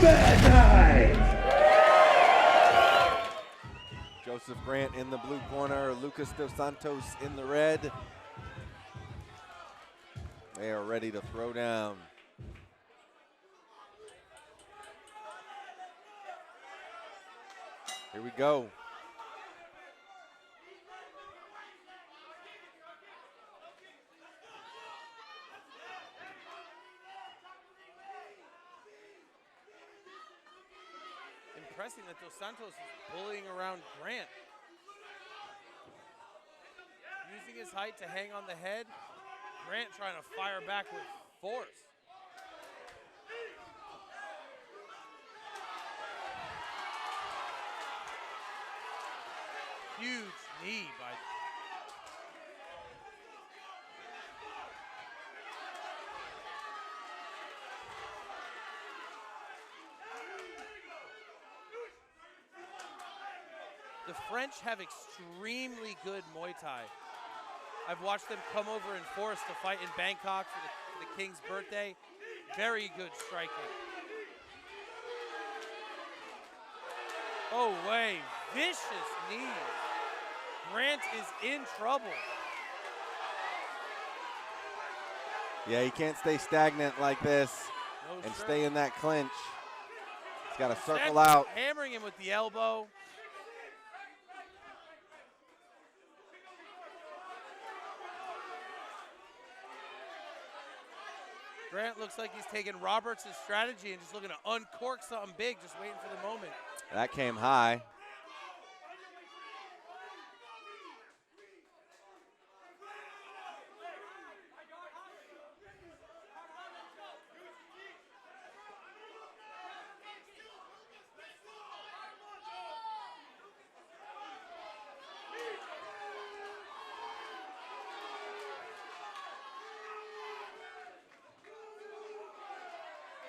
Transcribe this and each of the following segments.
overtime. Joseph Grant in the blue corner, Lucas Dos Santos in the red. They are ready to throw down. Here we go. Impressing that Dos Santos is bullying around Grant. Using his height to hang on the head. Grant trying to fire back with force. Huge knee by the French have extremely good Muay Thai. I've watched them come over in force to fight in Bangkok for the King's birthday. Very good striking. Oh, way. Vicious knee. Grant is in trouble. Yeah, he can't stay stagnant like this No, and sure. stay in that clinch. He's got to circle Santos out. hammering him with the elbow. Grant looks like he's taking Roberts' strategy and just looking to uncork something big, just waiting for the moment. That came high.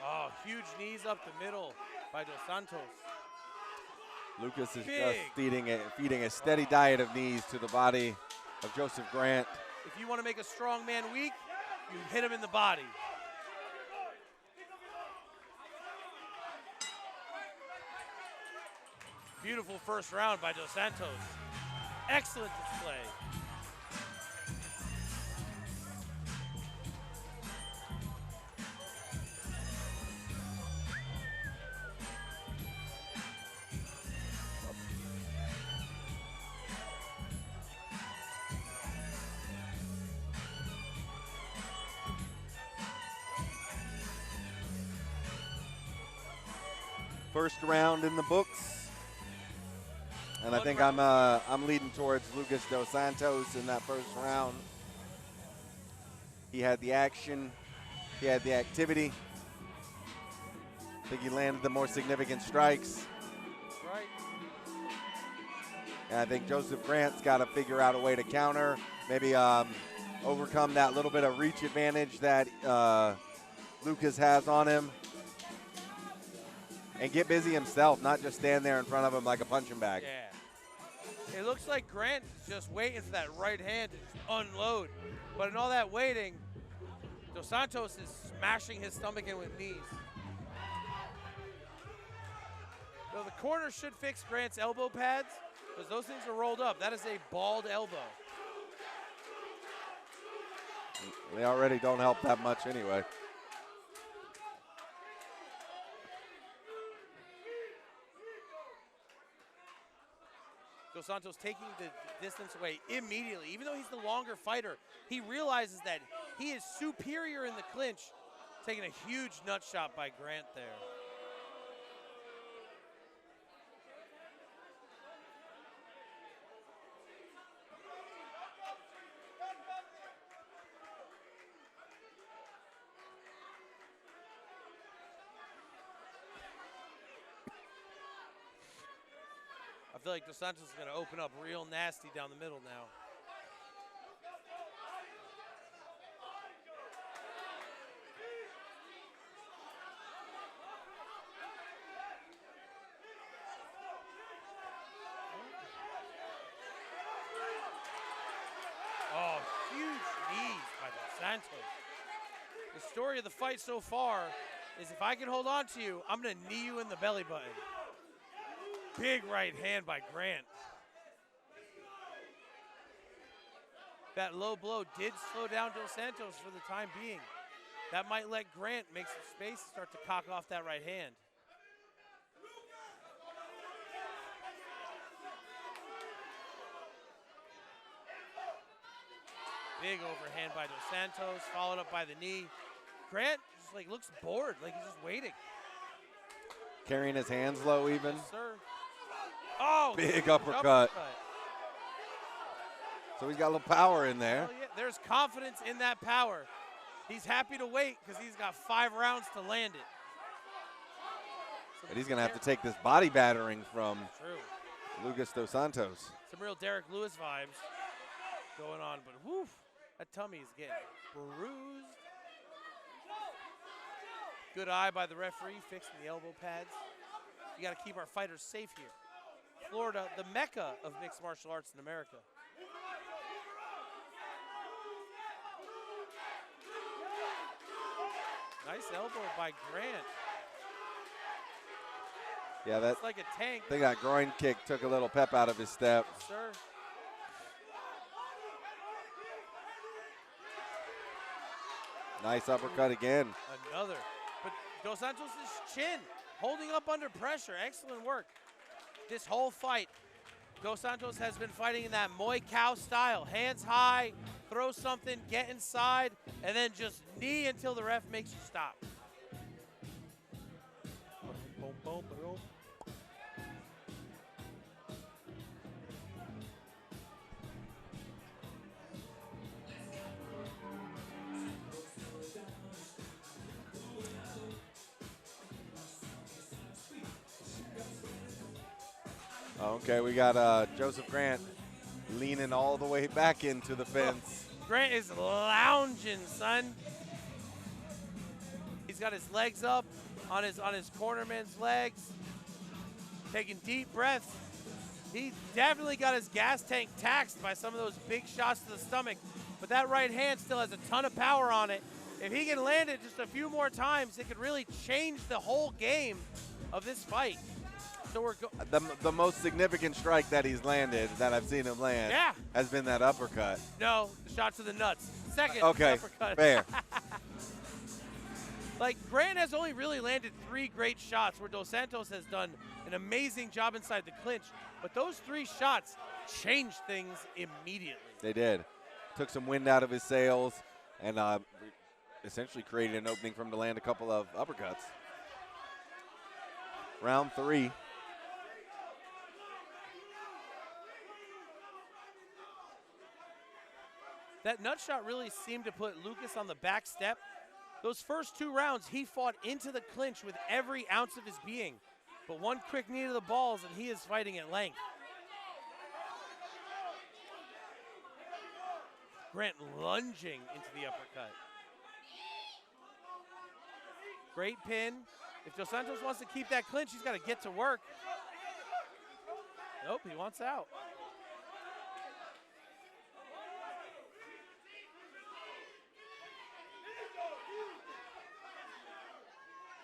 Oh, huge knees up the middle by Dos Santos. Lucas is Big. just feeding a steady diet of knees to the body of Joseph Grant. If you want to make a strong man weak, you hit him in the body. Beautiful first round by Dos Santos. Excellent display. First round in the books. And I think I'm leading towards Lucas Dos Santos in that first round. He had the action, he had the activity. I think he landed the more significant strikes. Right. And I think Joseph Grant's got to figure out a way to counter, maybe overcome that little bit of reach advantage that Lucas has on him. And get busy himself, not just stand there in front of him like a punching bag. Yeah. It looks like Grant is just waiting for that right hand to just unload. But in all that waiting, Dos Santos is smashing his stomach in with knees. So the corner should fix Grant's elbow pads because those things are rolled up. That is a bald elbow. They already don't help that much anyway. Dos Santos taking the distance away immediately. Even though he's the longer fighter, he realizes that he is superior in the clinch, taking a huge nut shot by Grant there. I feel like Dos Santos is going to open up real nasty down the middle now. Oh, huge knees by Dos Santos. The story of the fight so far is if I can hold on to you, I'm going to knee you in the belly button. Big right hand by Grant. That low blow did slow down Dos Santos for the time being. That might let Grant make some space, start to cock off that right hand. Big overhand by Dos Santos, followed up by the knee. Grant just like looks bored, like he's just waiting. Carrying his hands low even. Yes, sir. Oh, big uppercut. So he's got a little power in there. Yeah. There's confidence in that power. He's happy to wait because he's got 5 rounds to land it. So but he's going to have to take this body battering from True. Lucas Dos Santos. Some real Derek Lewis vibes going on, but woof, that tummy is getting bruised. Good eye by the referee, fixing the elbow pads. You got to keep our fighters safe here. Florida, the mecca of mixed martial arts in America. Nice elbow by Grant. Yeah, that's like a tank. I think that groin kick took a little pep out of his step. Yes, sir. Nice uppercut again. Another. But Dos Santos' chin holding up under pressure. Excellent work. This whole fight, Dos Santos has been fighting in that Muay Cow style. Hands high, throw something, get inside, and then just knee until the ref makes you stop. Boom, boom, boom. Okay, we got Joseph Grant leaning all the way back into the fence. Grant is lounging, son. He's got his legs up on his cornerman's legs, taking deep breaths. He definitely got his gas tank taxed by some of those big shots to the stomach, but that right hand still has a ton of power on it. If he can land it just a few more times, it could really change the whole game of this fight. So we're the most significant strike that he's landed, that I've seen him land, has been that uppercut. No, the shot to the nuts. Second okay, uppercut. Fair. Like, Grant has only really landed 3 great shots where Dos Santos has done an amazing job inside the clinch. But those 3 shots changed things immediately. They did. Took some wind out of his sails and essentially created an opening for him to land a couple of uppercuts. Round 3. That nut shot really seemed to put Lucas on the back step. Those first 2 rounds, he fought into the clinch with every ounce of his being. But one quick knee to the balls, and he is fighting at length. Grant lunging into the uppercut. Great pin. If Dos Santos wants to keep that clinch, he's got to get to work. Nope, he wants out.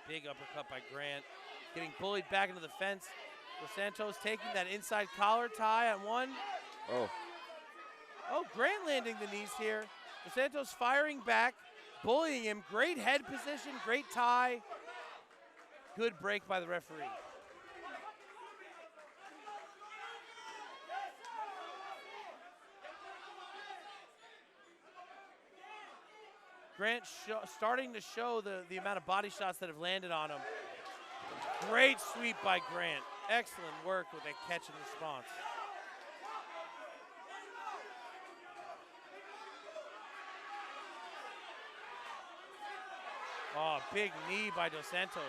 Big uppercut by Grant. Getting bullied back into the fence. Dos Santos taking that inside collar tie on one. Oh, Grant landing the knees here. Dos Santos firing back, bullying him. Great head position, great tie. Good break by the referee. Grant starting to show the amount of body shots that have landed on him. Great sweep by Grant. Excellent work with that catch and response. Oh, big knee by Dos Santos.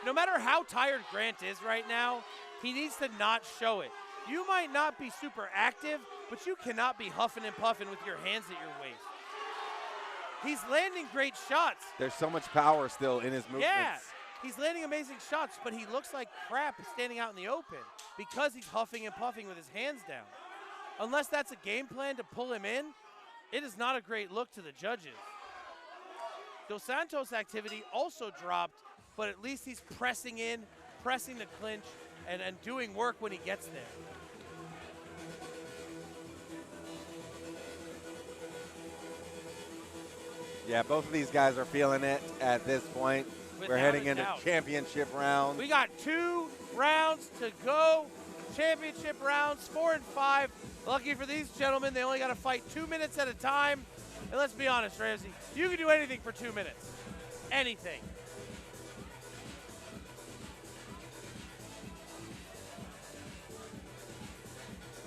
No matter how tired Grant is right now, he needs to not show it. You might not be super active, but you cannot be huffing and puffing with your hands at your waist. He's landing great shots. There's so much power still in his movements. Yeah, he's landing amazing shots, but he looks like crap standing out in the open because he's huffing and puffing with his hands down. Unless that's a game plan to pull him in, it is not a great look to the judges. Dos Santos' activity also dropped but at least he's pressing in, pressing the clinch, and doing work when he gets there. Yeah, both of these guys are feeling it at this point. We're heading into championship rounds. We got 2 rounds to go. Championship rounds, 4 and 5. Lucky for these gentlemen, they only got to fight 2 minutes at a time. And let's be honest, Ramsey, you can do anything for 2 minutes. Anything.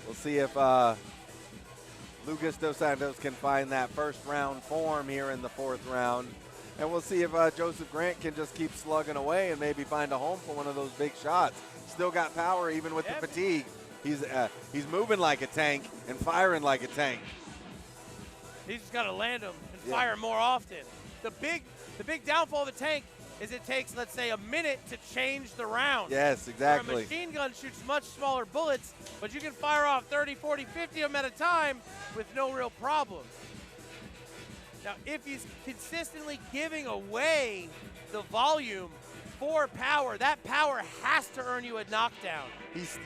We'll see if Lucas Dos Santos can find that first round form here in the 4th round. And we'll see if Joseph Grant can just keep slugging away and maybe find a home for one of those big shots. Still got power even with the fatigue. He's moving like a tank and firing like a tank. He's just got to land them and fire more often. The big downfall of the tank is it takes, let's say, a minute to change the round. Yes, exactly. Where a machine gun shoots much smaller bullets, but you can fire off 30, 40, 50 of them at a time with no real problem. Now, if he's consistently giving away the volume for power, that power has to earn you a knockdown. He's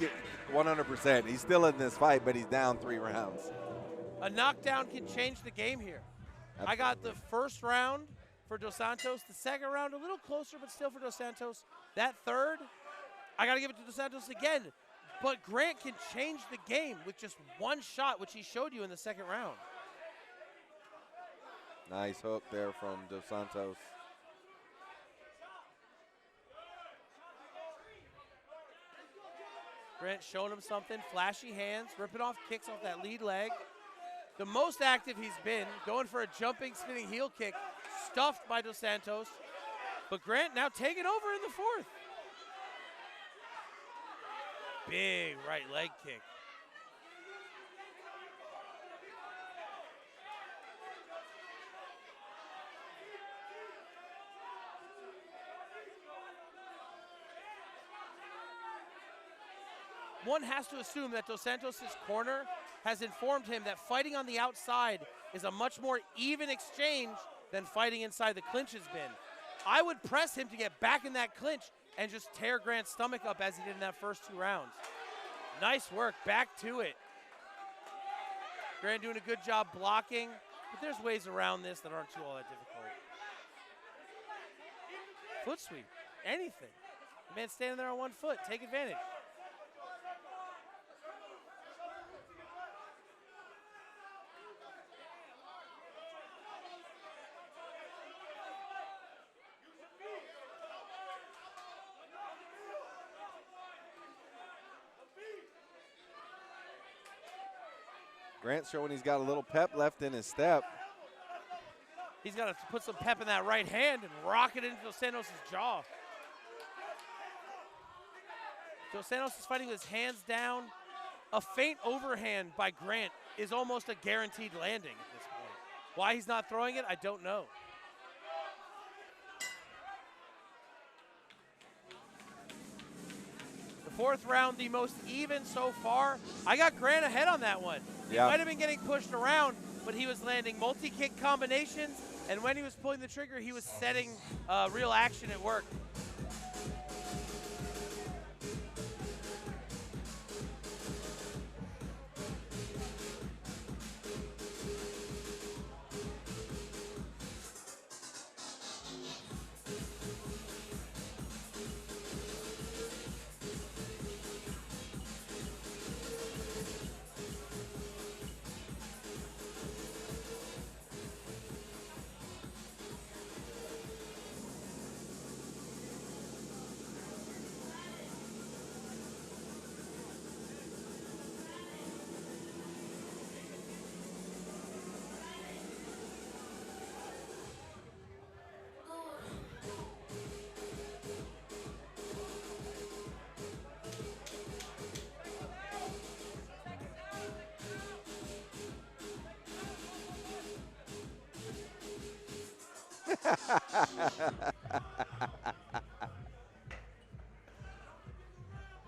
100%. He's still in this fight, but he's down 3 rounds. A knockdown can change the game here. I got the first round for Dos Santos. The second round, a little closer, but still for Dos Santos. That third, I got to give it to Dos Santos again. But Grant can change the game with just one shot, which he showed you in the second round. Nice hook there from Dos Santos. Grant showing him something. Flashy hands, ripping off kicks off that lead leg. The most active he's been, going for a jumping, spinning heel kick, stuffed by Dos Santos. But Grant now taking over in the 4th. Big right leg kick. One has to assume that Dos Santos' corner has informed him that fighting on the outside is a much more even exchange than fighting inside the clinch has been. I would press him to get back in that clinch and just tear Grant's stomach up as he did in that first 2 rounds. Nice work, back to it. Grant doing a good job blocking, but there's ways around this that aren't too all that difficult. Foot sweep, anything. The man standing there on 1 foot, take advantage. Grant's showing he's got a little pep left in his step. He's got to put some pep in that right hand and rock it into Dos Santos' jaw. Dos Santos is fighting with his hands down. A feint overhand by Grant is almost a guaranteed landing at this point. Why he's not throwing it, I don't know. The 4th round, the most even so far. I got Grant ahead on that one. He might have been getting pushed around, but he was landing multi-kick combinations, and when he was pulling the trigger, he was setting real action at work.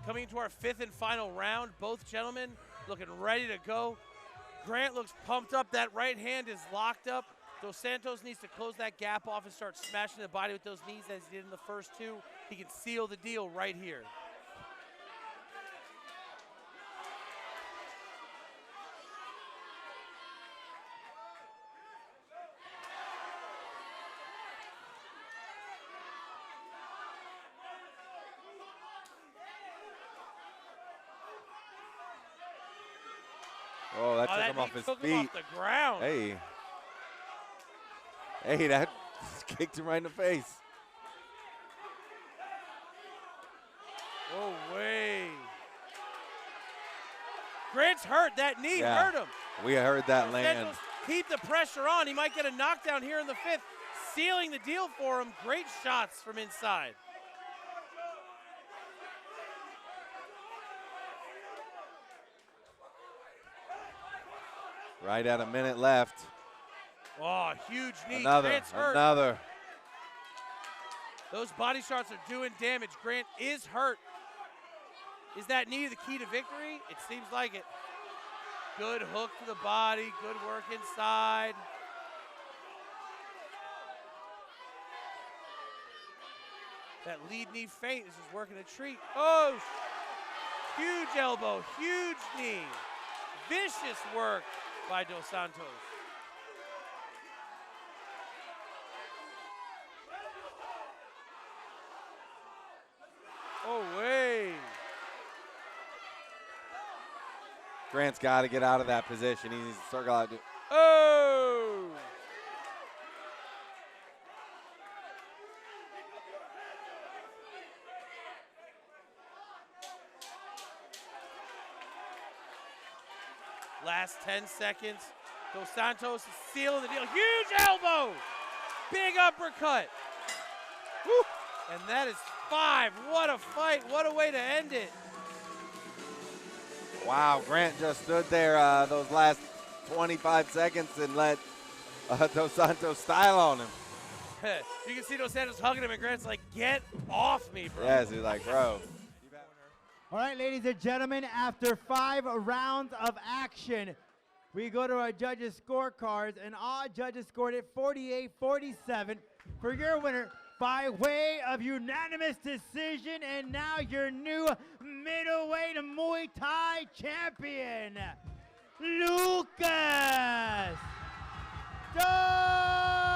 Coming into our 5th and final round, both gentlemen looking ready to go. Grant looks pumped up. That right hand is locked up. Dos Santos needs to close that gap off and start smashing the body with those knees as he did in the first two. He can seal the deal right here. Oh, that took him off his feet. Off the ground. Hey. Hey, that kicked him right in the face. Oh, way. Grant's hurt. That knee hurt him. We heard that land. Santos, keep the pressure on. He might get a knockdown here in the fifth. Sealing the deal for him. Great shots from inside. Right at a minute left. Oh, huge knee. Another, Grant's hurt. another. Those body shots are doing damage. Grant is hurt. Is that knee the key to victory? It seems like it. Good hook to the body. Good work inside. That lead knee feint. This is working a treat. Oh, huge elbow. Huge knee. Vicious work by Dos Santos. Oh, way. Grant's got to get out of that position. He needs to circle out. Oh! Last 10 seconds. Dos Santos is sealing the deal. Huge elbow! Big uppercut. Woo! And that is 5. What a fight. What a way to end it. Wow, Grant just stood there those last 25 seconds and let Dos Santos style on him. You can see Dos Santos hugging him, and Grant's like, get off me, bro. Yes, he's like, bro. All right, ladies and gentlemen, after 5 rounds of action, we go to our judges' scorecards, and all judges scored it 48-47 for your winner by way of unanimous decision, and now your new middleweight Muay Thai champion, Lucas Dos